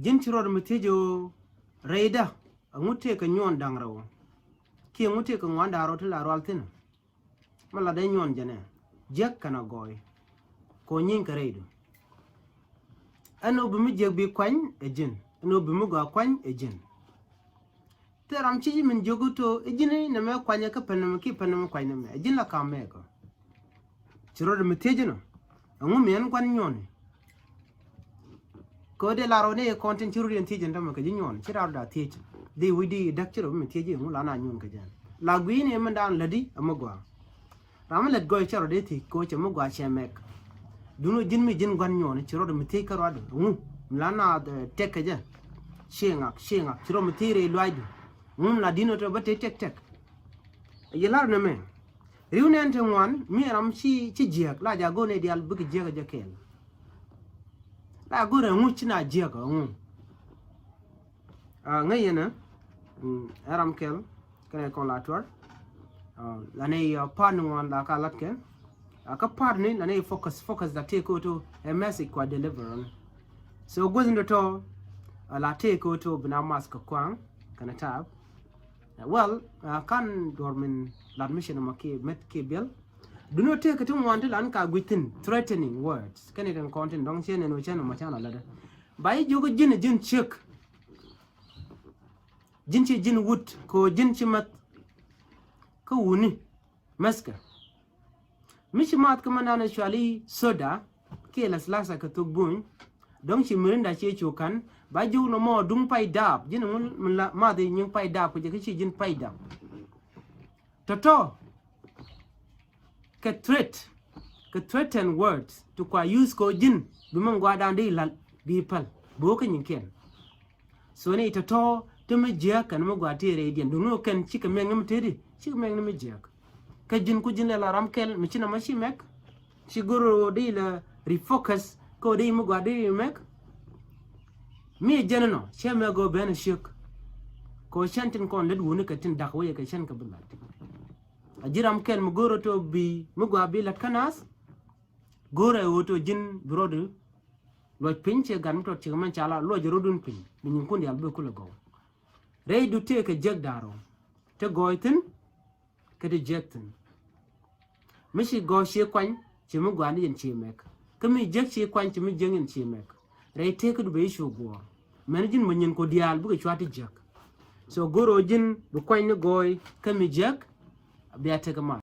jin chiro mi tejo reida ngute ka nyon dangrawo ki ngute ka ngwanda ro tla ro altin mala de nyon jene jek kana goy ko nyin ka reido ano bi mi jeg bi kwany e jin ano bi mi ga kwany e jin teram chi min joguto e jini na me kwanya ka panam ki panam kwanya me jin la ka me ko chiro mi tejo no ngu men kwan nyoni ko de la ro ne content chiro yen tejo ndam ka jinyon chira da tejo de widi dak chiro mi tejo ngu la na nyon ka jan la gwi ne man dan ladi amagwa ram let go chiro de ti ko che magwa che mek duno jin mi jin gwan nyoni chiro mi te ka ro ngu la na tek ka jan shenga chiro mi tire loidu la dino to bate tek yelar na me riunen te wan mi ram chi jiak la ja go ne dial bu jiak ja kel la go re ngu chi na jiak ngu ngayena aram kel kane ko la tor la ne pan wan la ka lat ken ka par ni la ne focus da take to a message kwa deliver so go ndo to la take to bina mask kwang kana tab well kan dormin l'admission make met ke bel do not take to want lan ka within threatening words can it content dong chen no chen ma chan la bai jogo jin check jin chi jin wood ko jin chi mat ko wuni maska mishi mat ko manana shali soda ke las lasa ka to bun dong chi mirinda che chokan ba ju no mo dung pai dab jin mun la ma de nyin pai dab ko je chi jin pai dab toto ka threaten words to kwa use ko jin bi mon gwa dan de lal bi pal bo ka nyin ken so ne toto to me je kan mo gwa te re dien do no ken chi ka mengam te di chi mengam me je ka jin ku jin la ram kel mi chi na ma shi mek chi guru de la refocus ko de mo gwa de mek mi jenno che me go ben shik ko shantin kon led woni ka tin dak waye ka shan ka bulat ajiram ken mu goro to bi mu gwa bi lat kanas gore woto jin brodu lo pinche gan to ci man chala lo jorodun pin min kun yal be kula go rey du te ka jeg daro te goitin ka de jektin mishi go she kwan ci mu gwa ni yen ci mek kami jeg ci kwan ci mu jengin ci mek rey te ka du be shu go men jin mun yen ko dial bu ga chwati jak so goro jin bu kwan ni goy kami jak biya te ka ma